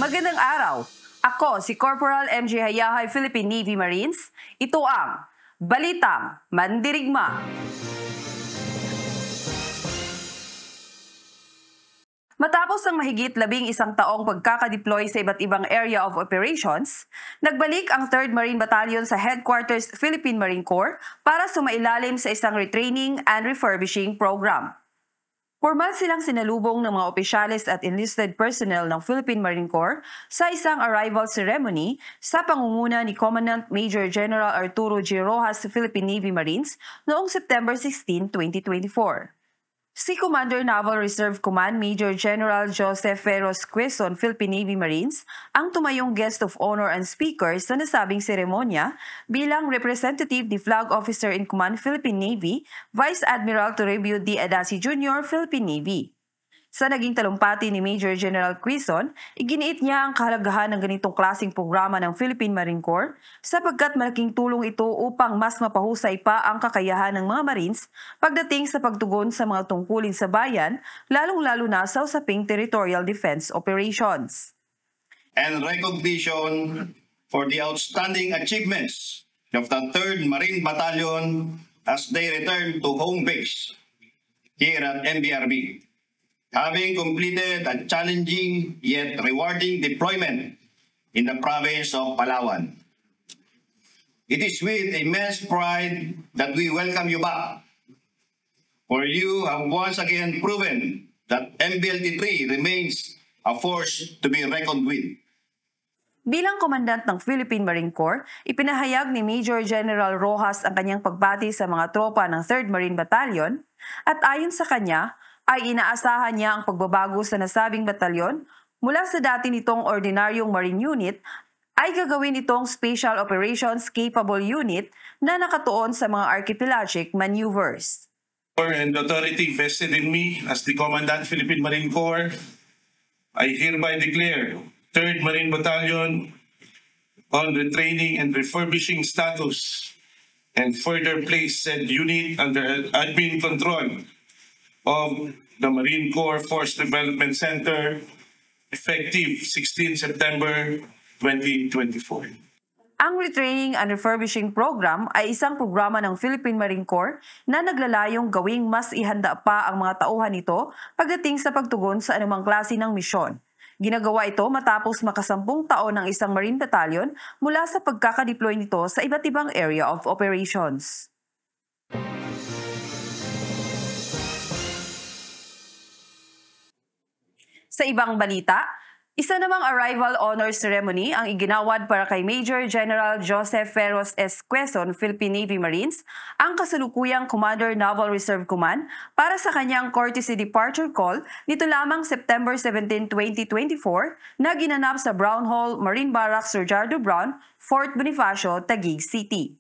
Magandang araw! Ako si Corporal MJ Hayahay, Philippine Navy Marines. Ito ang Balitang Mandirigma. Matapos ang mahigit 11 taong pagkakadeploy sa iba't ibang area of operations, nagbalik ang 3rd Marine Battalion sa Headquarters Philippine Marine Corps para sumailalim sa isang retraining and refurbishing program. Formal silang sinalubong ng mga opisyales at enlisted personnel ng Philippine Marine Corps sa isang arrival ceremony sa pangunguna ni Commandant Major General Arturo G. Rojas sa Philippine Navy Marines noong September 16, 2024. Si Commander Naval Reserve Command Major General Joseph Ferros Quezon, Philippine Navy Marines, ang tumayong guest of honor and speaker sa nasabing seremonya bilang representative ni Flag Officer in Command Philippine Navy, Vice Admiral Toribio D. Adasi Jr., Philippine Navy. Sa naging talumpati ni Major General Quezon, iginiit niya ang kahalagahan ng ganitong klaseng programa ng Philippine Marine Corps sapagkat malaking tulong ito upang mas mapahusay pa ang kakayahan ng mga Marines pagdating sa pagtugon sa mga tungkulin sa bayan, lalong-lalo na sa usaping territorial defense operations. And recognition for the outstanding achievements of the 3rd Marine Battalion as they return to home base here at MBRB. Having completed a challenging yet rewarding deployment in the province of Palawan. It is with immense pride that we welcome you back, for you have once again proven that MBLT-3 remains a force to be reckoned with. Bilang komandant ng Philippine Marine Corps, ipinahayag ni Major General Rojas ang kanyang pagbati sa mga tropa ng 3rd Marine Battalion at ayon sa kanya, ay inaasahan niya ang pagbabago sa nasabing batalyon mula sa dati nitong ordinaryong Marine Unit ay gagawin itong Special Operations Capable Unit na nakatuon sa mga archipelagic maneuvers. And authority vested in me as the Commandant Philippine Marine Corps, I hereby declare 3rd Marine Battalion on retraining and refurbishing status and further place said unit under admin control of the Marine Corps Force Development Center effective 16 September 2024. Ang Retraining and Refurbishing Program ay isang programa ng Philippine Marine Corps na naglalayong gawing mas ihanda pa ang mga tauhan nito pagdating sa pagtugon sa anumang klase ng misyon. Ginagawa ito matapos makasampung taon ng isang Marine Battalion mula sa pagkakadeploy nito sa iba't ibang area of operations. Sa ibang balita, isa namang arrival honor ceremony ang iginawad para kay Major General Joseph Ferros S. Quezon, Philippine Navy Marines, ang kasalukuyang Commander Naval Reserve Command para sa kanyang courtesy departure call nito lamang September 17, 2024 na ginanap sa Brown Hall, Marine Barracks Sir Jardo Brown, Fort Bonifacio, Taguig City.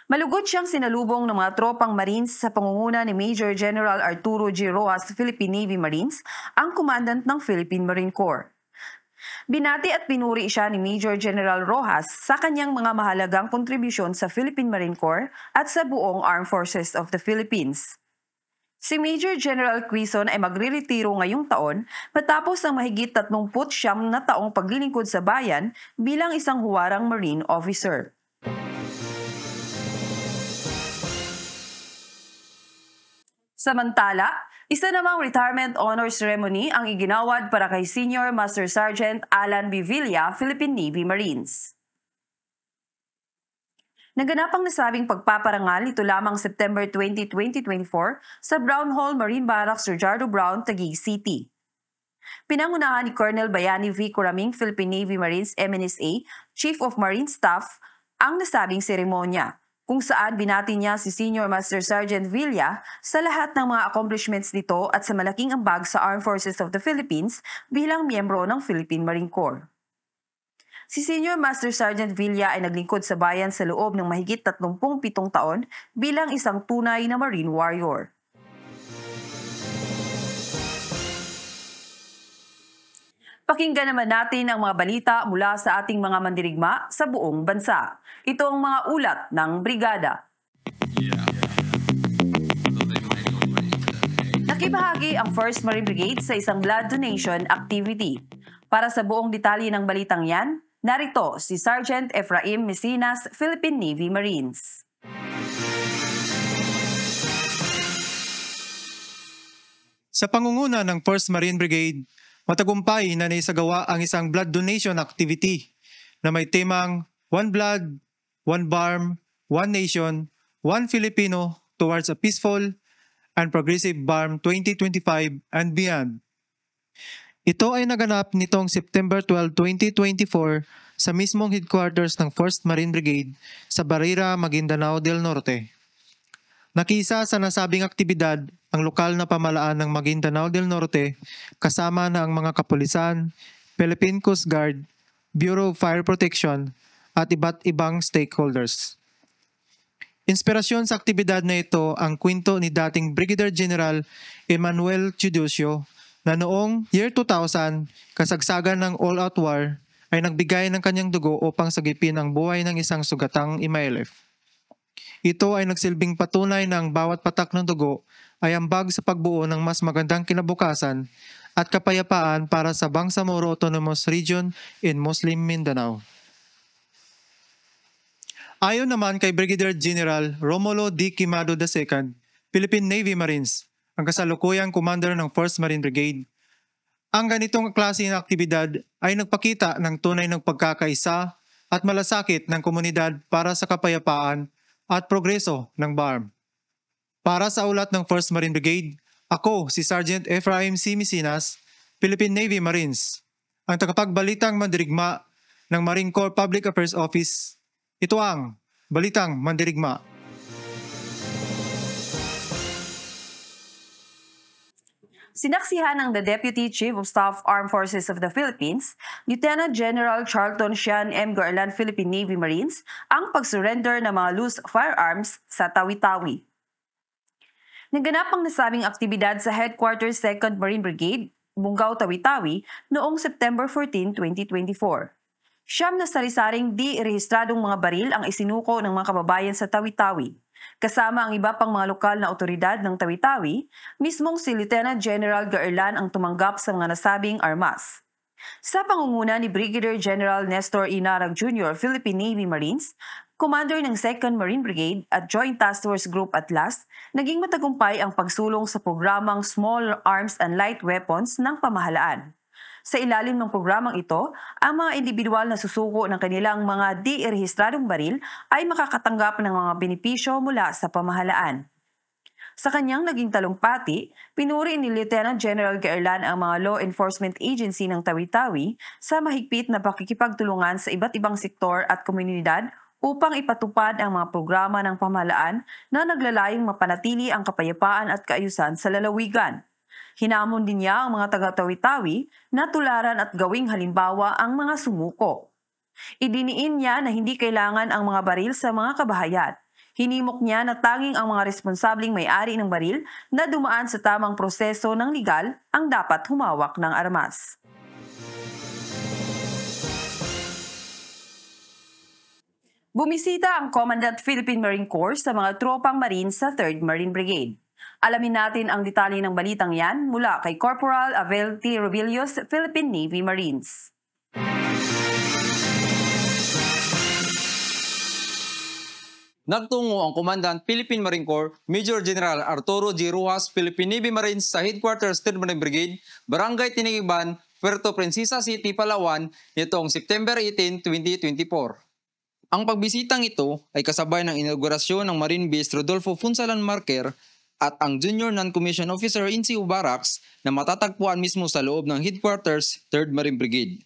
Malugod siyang sinalubong ng mga tropang Marines sa pangunguna ni Major General Arturo G. Rojas, Philippine Navy Marines, ang commandant ng Philippine Marine Corps. Binati at pinuri siya ni Major General Rojas sa kanyang mga mahalagang kontribusyon sa Philippine Marine Corps at sa buong Armed Forces of the Philippines. Si Major General Quezon ay magre-retiro ngayong taon matapos ang mahigit 39 na taong paglilingkod sa bayan bilang isang huwarang Marine officer. Samantala, isa namang retirement honor ceremony ang iginawad para kay Senior Master Sergeant Alan B. Villa, Philippine Navy Marines. Naganap ang nasabing pagpaparangal nito lamang September 20, 2024 sa Brown Hall, Marine Barracks Sir Jardo Brown, Taguig City. Pinangunahan ni Colonel Bayani V. Coraming, Philippine Navy Marines MNSA, Chief of Marine Staff, ang nasabing seremonya, kung saan binati niya si Senior Master Sergeant Villa sa lahat ng mga accomplishments nito at sa malaking ambag sa Armed Forces of the Philippines bilang miyembro ng Philippine Marine Corps. Si Senior Master Sergeant Villa ay naglingkod sa bayan sa loob ng mahigit 37 taon bilang isang tunay na Marine warrior. Pakinggan naman natin ang mga balita mula sa ating mga mandirigma sa buong bansa. Ito ang mga ulat ng Brigada. Nakibahagi ang 1st Marine Brigade sa isang blood donation activity. Para sa buong detalye ng balitang yan, narito si Sergeant Efraim Mesinas, Philippine Navy Marines. Sa pangunguna ng 1st Marine Brigade, matagumpay na naisagawa ang isang blood donation activity na may temang One Blood, One Barm, One Nation, One Filipino towards a peaceful and progressive BARM 2025 and beyond. Ito ay naganap nitong September 12, 2024 sa mismong headquarters ng 1st Marine Brigade sa Barrera, Maguindanao del Norte. Nakisa sa nasabing aktibidad ang lokal na pamalaan ng Maguindanao del Norte kasama na ang mga kapulisan, Philippine Coast Guard, Bureau of Fire Protection at iba't ibang stakeholders. Inspirasyon sa aktibidad na ito ang kwento ni dating Brigadier General Emmanuel Chudosio na noong year 2000, kasagsagan ng all-out war, ay nagbigay ng kanyang dugo upang sagipin ang buhay ng isang sugatang MILF. Ito ay nagsilbing patunay na ang bawat patak ng dugo ay ambag sa pagbuo ng mas magandang kinabukasan at kapayapaan para sa Bangsamoro Autonomous Region in Muslim Mindanao. Ayon naman kay Brigadier General Romulo D. Quimado II, Philippine Navy Marines, ang kasalukuyang commander ng 1st Marine Brigade, ang ganitong klase ng aktibidad ay nagpakita ng tunay ng pagkakaisa at malasakit ng komunidad para sa kapayapaan at progreso ng BARM. Para sa ulat ng 1st Marine Brigade, ako si Sergeant Efraim C. Mesinas, Philippine Navy Marines, ang tagapagbalitang mandirigma ng Marine Corps Public Affairs Office. Ito ang Balitang Mandirigma. Sinaksihan ng the Deputy Chief of Staff Armed Forces of the Philippines, Lieutenant General Charlton Sian M. Garland, Philippine Navy Marines, ang pag-surrender ng mga loose firearms sa Tawi-Tawi. Naganap ang nasabing aktibidad sa Headquarters 2nd Marine Brigade, Bungaw, Tawi-Tawi, noong September 14, 2024. Siyam na sari-saring di-rehistradong mga baril ang isinuko ng mga kababayan sa Tawi-Tawi. Kasama ang iba pang mga lokal na otoridad ng Tawi-Tawi, mismong si Lieutenant General Garland ang tumanggap sa mga nasabing armas. Sa pangunguna ni Brigadier General Nestor Inarag Jr., Philippine Navy Marines, Commander ng 2nd Marine Brigade at Joint Task Force Group Atlas, naging matagumpay ang pagsulong sa programang Small Arms and Light Weapons ng pamahalaan. Sa ilalim ng programang ito, ang mga individual na susuko ng kanilang mga di-rehistradong baril ay makakatanggap ng mga benepisyo mula sa pamahalaan. Sa kanyang naging talumpati, pinuri ni Lieutenant General Garland ang mga law enforcement agency ng Tawi-Tawi sa mahigpit na pakikipagtulungan sa iba't ibang sektor at komunidad upang ipatupad ang mga programa ng pamahalaan na naglalayong mapanatili ang kapayapaan at kaayusan sa lalawigan. Hinamon din niya ang mga taga-Tawi-Tawi na tularan at gawing halimbawa ang mga sumuko. Idiniin niya na hindi kailangan ang mga baril sa mga kabahayan. Hinimok niya na tanging ang mga responsabling may-ari ng baril na dumaan sa tamang proseso ng legal ang dapat humawak ng armas. Bumisita ang Commandant Philippine Marine Corps sa mga tropang Marines sa 3rd Marine Brigade. Alamin natin ang detalye ng balitang yan mula kay Corporal Abel T. Robillos, Philippine Navy Marines. Nagtungo ang Commandant Philippine Marine Corps, Major General Arturo G. Rojas, Philippine Navy Marines sa Headquarters 3rd Marine Brigade, Barangay Tinigiban, Puerto Princesa City, Palawan, nitong September 18, 2024. Ang pagbisitang ito ay kasabay ng inaugurasyon ng Marine Base Rodolfo Funsalan Marker at ang Junior Non-Commissioned Officer in CU Barracks na matatagpuan mismo sa loob ng Headquarters 3rd Marine Brigade.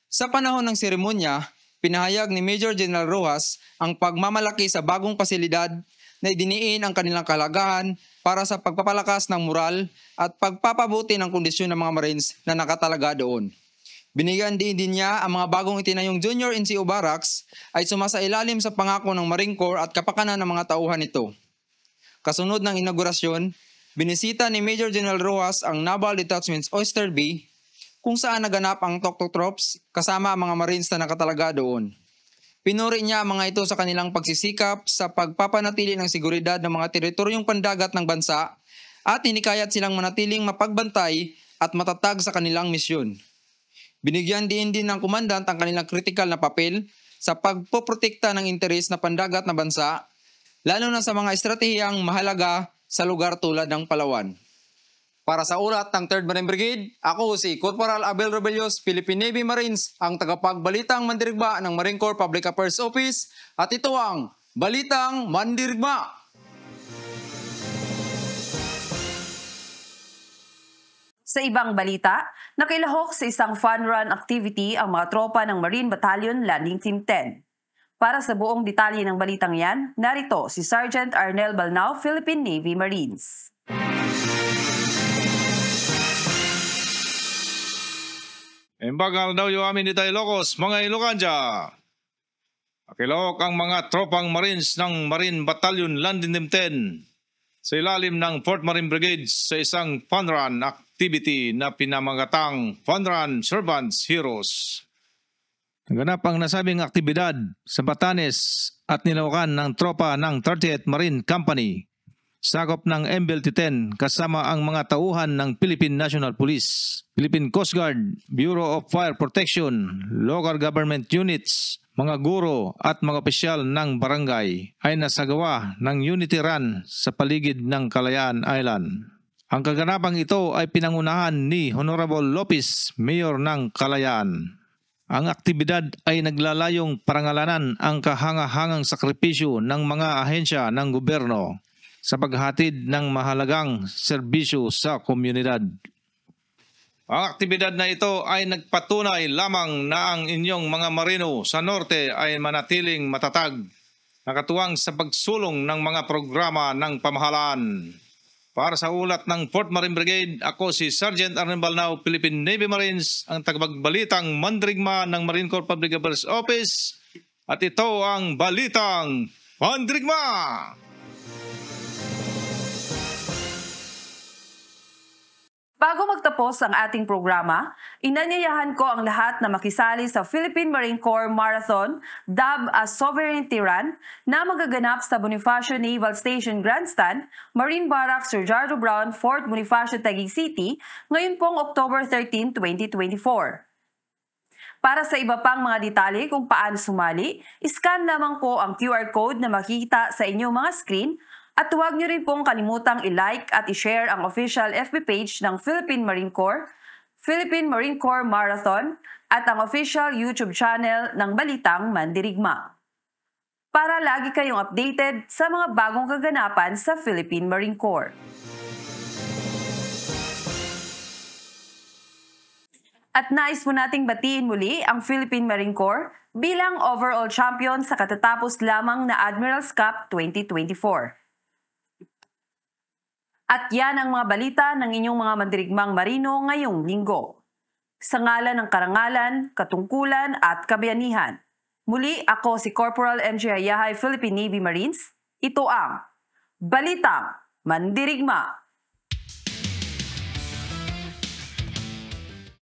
Sa panahon ng seremonya, pinahayag ni Major General Rojas ang pagmamalaki sa bagong pasilidad na idiniin ang kanilang kalagahan para sa pagpapalakas ng moral at pagpapabuti ng kondisyon ng mga Marines na nakatalaga doon. Binigyan din niya ang mga bagong itinayong Junior NCO Barracks ay sumasailalim sa pangako ng Marine Corps at kapakanan ng mga tauhan nito. Kasunod ng inaugurasyon, binisita ni Major General Rojas ang Naval Detachments Oyster Bay kung saan naganap ang Tok-Tok Troops kasama ang mga Marines na nakatalaga doon. Pinuri niya ang mga ito sa kanilang pagsisikap sa pagpapanatili ng seguridad ng mga teritoryong pandagat ng bansa at hinikayat silang manatiling mapagbantay at matatag sa kanilang misyon. Binigyan din ng komandant ang kanilang kritikal na papel sa pagpoprotekta ng interes na pandagat na bansa, lalo na sa mga estratehiyang mahalaga sa lugar tulad ng Palawan. Para sa ulat ng 3rd Marine Brigade, ako si Corporal Abel Rebellios, Philippine Navy Marines, ang tagapagbalitang mandirigma ng Marine Corps Public Affairs Office, at ito ang Balitang Mandirigma. Sa ibang balita, nakilahok sa isang fun run activity ang mga tropa ng Marine Battalion Landing Team 10. Para sa buong detalye ng balitang yan, narito si Sergeant Arnel Balnao, Philippine Navy Marines. Embagal daw yung amin ni Ilocos, mga Ilocanja. Akilahok ang mga tropang Marines ng Marine Battalion Landing Team 10 sa ilalim ng 4th Marine Brigade sa isang fun run activity na pinamagatang Fun Run Servants Heroes. Naganap ang nasabing aktibidad sa Batanes at nilawakan ng tropa ng 30th Marine Company, sakop ng MBLT-10 kasama ang mga tauhan ng Philippine National Police, Philippine Coast Guard, Bureau of Fire Protection, local government units, mga guro at mga opisyal ng barangay ay nasagawa ng unity run sa paligid ng Kalayaan Island. Ang kaganapang ito ay pinangunahan ni Honorable Lopez, Mayor ng Kalayaan. Ang aktibidad ay naglalayong parangalanan ang kahangahangang sakripisyo ng mga ahensya ng gobyerno sa paghatid ng mahalagang serbisyo sa komunidad. Ang aktibidad na ito ay nagpatunay lamang na ang inyong mga marino sa norte ay manatiling matatag, nakatuwang sa pagsulong ng mga programa ng pamahalaan. Para sa ulat ng 4th Marine Brigade, ako si Sergeant Arnel Balnao, Philippine Navy Marines, ang tagapagbalitang mandirigma ng Marine Corps Public Affairs Office, at ito ang Balitang Mandirigma! Bago magtapos ang ating programa, inanyayahan ko ang lahat na makisali sa Philippine Marine Corps Marathon, dubbed as Sovereignty Run, na magaganap sa Bonifacio Naval Station Grandstand, Marine Barracks Sir Jardo Brown, Fort Bonifacio, Taguig City, ngayon pong October 13, 2024. Para sa iba pang mga detalye kung paano sumali, iscan lamang po ang QR code na makikita sa inyong mga screen. At huwag niyo rin pong kalimutang i-like at i-share ang official FB page ng Philippine Marine Corps, Philippine Marine Corps Marathon, at ang official YouTube channel ng Balitang Mandirigma. Para lagi kayong updated sa mga bagong kaganapan sa Philippine Marine Corps. At nais mo nating batiin muli ang Philippine Marine Corps bilang overall champion sa katatapos lamang na Admiral's Cup 2024. At yan ang mga balita ng inyong mga mandirigmang marino ngayong linggo. Sa ngalan ng karangalan, katungkulan at kabayanihan. Muli ako si Corporal MJ Ayahay, Philippine Navy Marines. Ito ang Balitang Mandirigma.